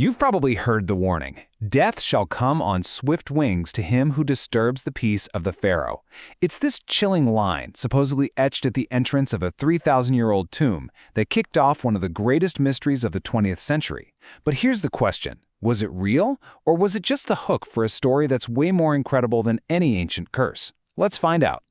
You've probably heard the warning, "Death shall come on swift wings to him who disturbs the peace of the pharaoh." It's this chilling line, supposedly etched at the entrance of a 3,000-year-old tomb, that kicked off one of the greatest mysteries of the 20th century. But here's the question. Was it real, or was it just the hook for a story that's way more incredible than any ancient curse? Let's find out.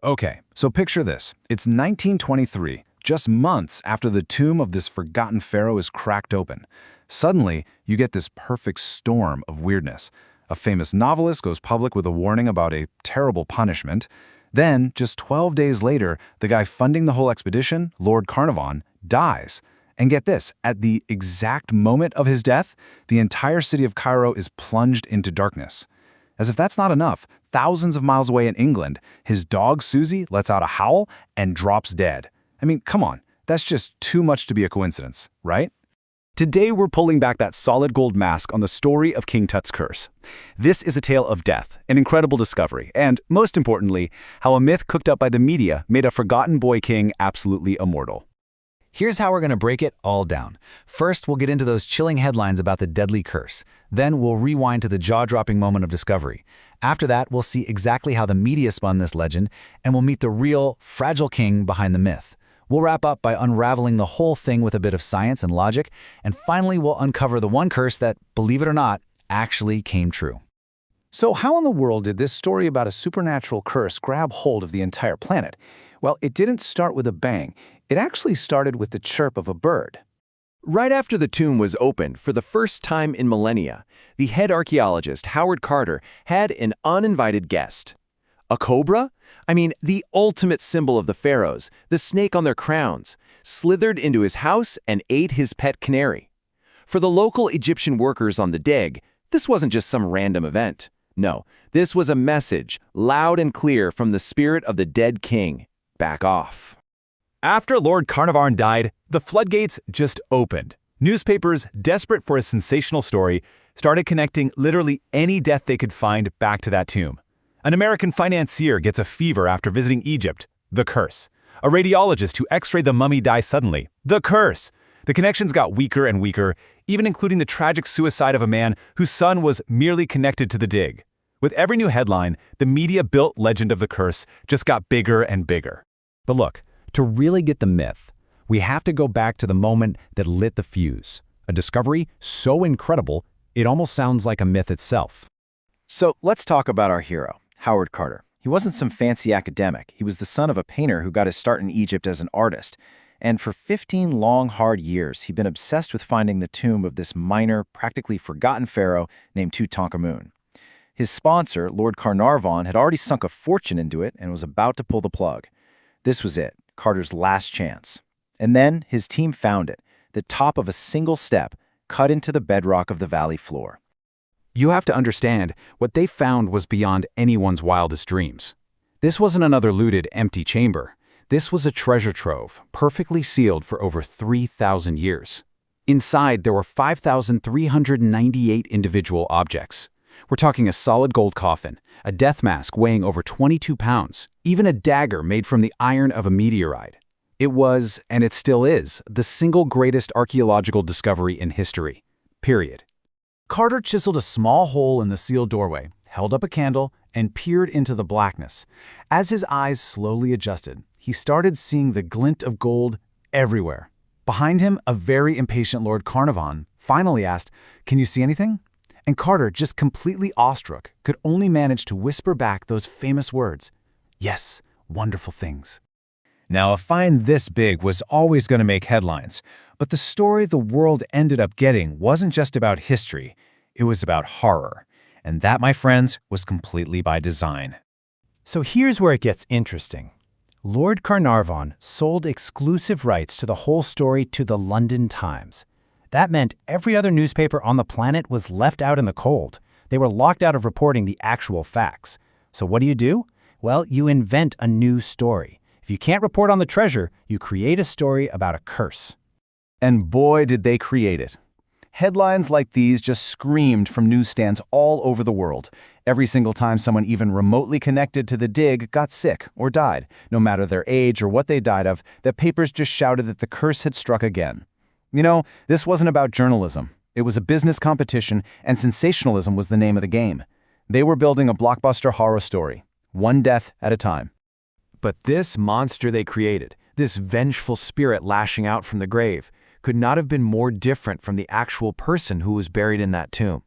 Okay, so picture this. It's 1923, just months after the tomb of this forgotten pharaoh is cracked open. Suddenly, you get this perfect storm of weirdness. A famous novelist goes public with a warning about a terrible punishment. Then, just 12 days later, the guy funding the whole expedition, Lord Carnarvon, dies. And get this, at the exact moment of his death, the entire city of Cairo is plunged into darkness. As if that's not enough, thousands of miles away in England, his dog Susie lets out a howl and drops dead. I mean, come on, that's just too much to be a coincidence, right? Today we're pulling back that solid gold mask on the story of King Tut's curse. This is a tale of death, an incredible discovery, and, most importantly, how a myth cooked up by the media made a forgotten boy king absolutely immortal. Here's how we're going to break it all down. First, we'll get into those chilling headlines about the deadly curse. Then we'll rewind to the jaw-dropping moment of discovery. After that, we'll see exactly how the media spun this legend, and we'll meet the real, fragile king behind the myth. We'll wrap up by unraveling the whole thing with a bit of science and logic, and finally we'll uncover the one curse that, believe it or not, actually came true. So how in the world did this story about a supernatural curse grab hold of the entire planet? Well, it didn't start with a bang. It actually started with the chirp of a bird. Right after the tomb was opened for the first time in millennia, the head archaeologist, Howard Carter, had an uninvited guest. A cobra? I mean, the ultimate symbol of the pharaohs, the snake on their crowns, slithered into his house and ate his pet canary. For the local Egyptian workers on the dig, this wasn't just some random event. No, this was a message, loud and clear from the spirit of the dead king. Back off. After Lord Carnarvon died, the floodgates just opened. Newspapers, desperate for a sensational story, started connecting literally any death they could find back to that tomb. An American financier gets a fever after visiting Egypt. The curse. A radiologist who x-rayed the mummy dies suddenly. The curse. The connections got weaker and weaker, even including the tragic suicide of a man whose son was merely connected to the dig. With every new headline, the media-built legend of the curse just got bigger and bigger. But look, to really get the myth, we have to go back to the moment that lit the fuse. A discovery so incredible, it almost sounds like a myth itself. So let's talk about our hero, Howard Carter. He wasn't some fancy academic. He was the son of a painter who got his start in Egypt as an artist. And for 15 long, hard years, he'd been obsessed with finding the tomb of this minor, practically forgotten pharaoh named Tutankhamun. His sponsor, Lord Carnarvon, had already sunk a fortune into it and was about to pull the plug. This was it, Carter's last chance. And then his team found it, the top of a single step, cut into the bedrock of the valley floor. You have to understand, what they found was beyond anyone's wildest dreams. This wasn't another looted, empty chamber. This was a treasure trove, perfectly sealed for over 3,000 years. Inside, there were 5,398 individual objects. We're talking a solid gold coffin, a death mask weighing over 22 pounds, even a dagger made from the iron of a meteorite. It was, and it still is, the single greatest archaeological discovery in history. Period. Carter chiseled a small hole in the sealed doorway, held up a candle, and peered into the blackness. As his eyes slowly adjusted, he started seeing the glint of gold everywhere. Behind him, a very impatient Lord Carnarvon finally asked, "Can you see anything?" And Carter, just completely awestruck, could only manage to whisper back those famous words, "Yes, wonderful things." Now, a find this big was always going to make headlines, but the story the world ended up getting wasn't just about history, it was about horror. And that, my friends, was completely by design. So here's where it gets interesting. Lord Carnarvon sold exclusive rights to the whole story to the London Times. That meant every other newspaper on the planet was left out in the cold. They were locked out of reporting the actual facts. So what do? Well, you invent a new story. If you can't report on the treasure, you create a story about a curse. And boy, did they create it. Headlines like these just screamed from newsstands all over the world. Every single time someone even remotely connected to the dig got sick or died, no matter their age or what they died of, the papers just shouted that the curse had struck again. You know, this wasn't about journalism. It was a business competition, and sensationalism was the name of the game. They were building a blockbuster horror story, one death at a time. But this monster they created, this vengeful spirit lashing out from the grave, could not have been more different from the actual person who was buried in that tomb.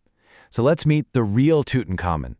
So let's meet the real Tutankhamun.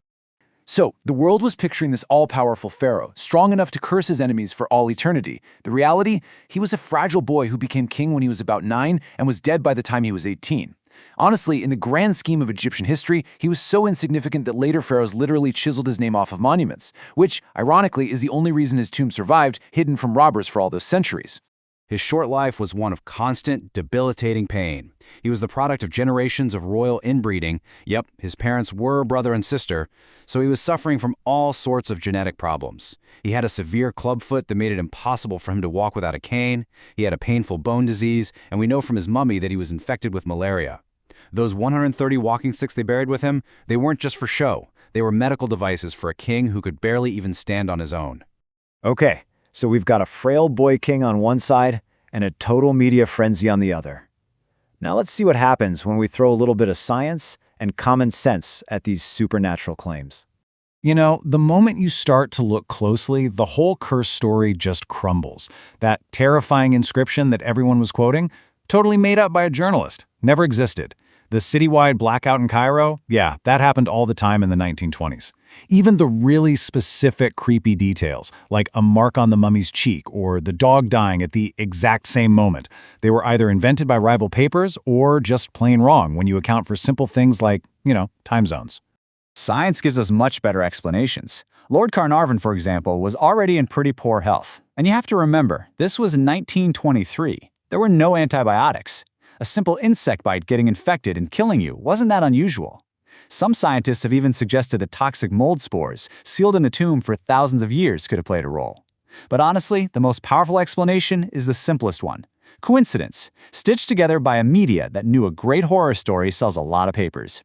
So, the world was picturing this all-powerful pharaoh, strong enough to curse his enemies for all eternity. The reality? He was a fragile boy who became king when he was about 9 and was dead by the time he was 18. Honestly, in the grand scheme of Egyptian history, he was so insignificant that later pharaohs literally chiseled his name off of monuments, which, ironically, is the only reason his tomb survived, hidden from robbers for all those centuries. His short life was one of constant, debilitating pain. He was the product of generations of royal inbreeding. Yep, his parents were brother and sister, so he was suffering from all sorts of genetic problems. He had a severe clubfoot that made it impossible for him to walk without a cane. He had a painful bone disease, and we know from his mummy that he was infected with malaria. Those 130 walking sticks they buried with him, they weren't just for show. They were medical devices for a king who could barely even stand on his own. Okay, so we've got a frail boy king on one side and a total media frenzy on the other. Now let's see what happens when we throw a little bit of science and common sense at these supernatural claims. You know, the moment you start to look closely, the whole curse story just crumbles. That terrifying inscription that everyone was quoting, totally made up by a journalist, never existed. The citywide blackout in Cairo, yeah, that happened all the time in the 1920s. Even the really specific creepy details, like a mark on the mummy's cheek or the dog dying at the exact same moment, they were either invented by rival papers or just plain wrong when you account for simple things like, time zones. Science gives us much better explanations. Lord Carnarvon, for example, was already in pretty poor health. And you have to remember, this was 1923. There were no antibiotics. A simple insect bite getting infected and killing you wasn't that unusual. Some scientists have even suggested that toxic mold spores, sealed in the tomb for thousands of years, could have played a role. But honestly, the most powerful explanation is the simplest one. Coincidence, stitched together by a media that knew a great horror story sells a lot of papers.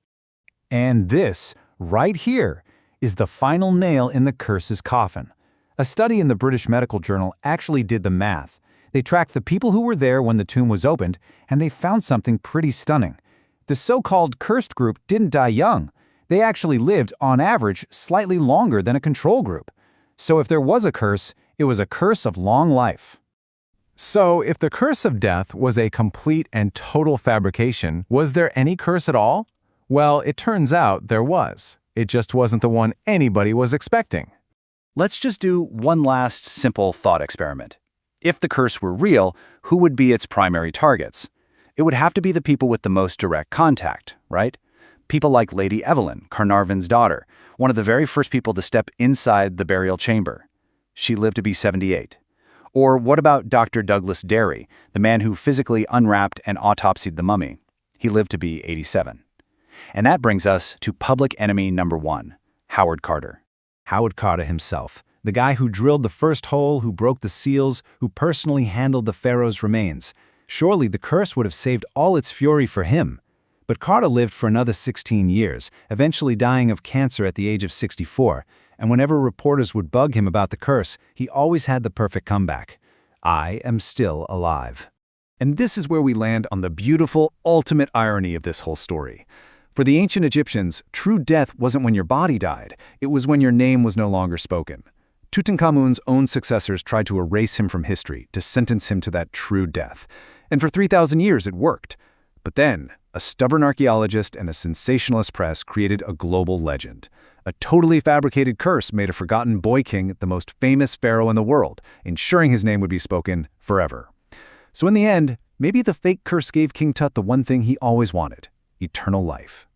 And this, right here, is the final nail in the curse's coffin. A study in the British Medical Journal actually did the math. They tracked the people who were there when the tomb was opened, and they found something pretty stunning. The so-called cursed group didn't die young. They actually lived, on average, slightly longer than a control group. So if there was a curse, it was a curse of long life. So, if the curse of death was a complete and total fabrication, was there any curse at all? Well, it turns out there was. It just wasn't the one anybody was expecting. Let's just do one last simple thought experiment. If the curse were real, who would be its primary targets? It would have to be the people with the most direct contact, right? People like Lady Evelyn, Carnarvon's daughter, one of the very first people to step inside the burial chamber. She lived to be 78. Or what about Dr. Douglas Derry, the man who physically unwrapped and autopsied the mummy? He lived to be 87. And that brings us to public enemy number 1, Howard Carter. Howard Carter himself, the guy who drilled the first hole, who broke the seals, who personally handled the pharaoh's remains. Surely the curse would have saved all its fury for him. But Carter lived for another 16 years, eventually dying of cancer at the age of 64, and whenever reporters would bug him about the curse, he always had the perfect comeback. I am still alive. And this is where we land on the beautiful, ultimate irony of this whole story. For the ancient Egyptians, true death wasn't when your body died, it was when your name was no longer spoken. Tutankhamun's own successors tried to erase him from history, to sentence him to that true death. And for 3,000 years it worked. But then, a stubborn archaeologist and a sensationalist press created a global legend. A totally fabricated curse made a forgotten boy king the most famous pharaoh in the world, ensuring his name would be spoken forever. So in the end, maybe the fake curse gave King Tut the one thing he always wanted: eternal life.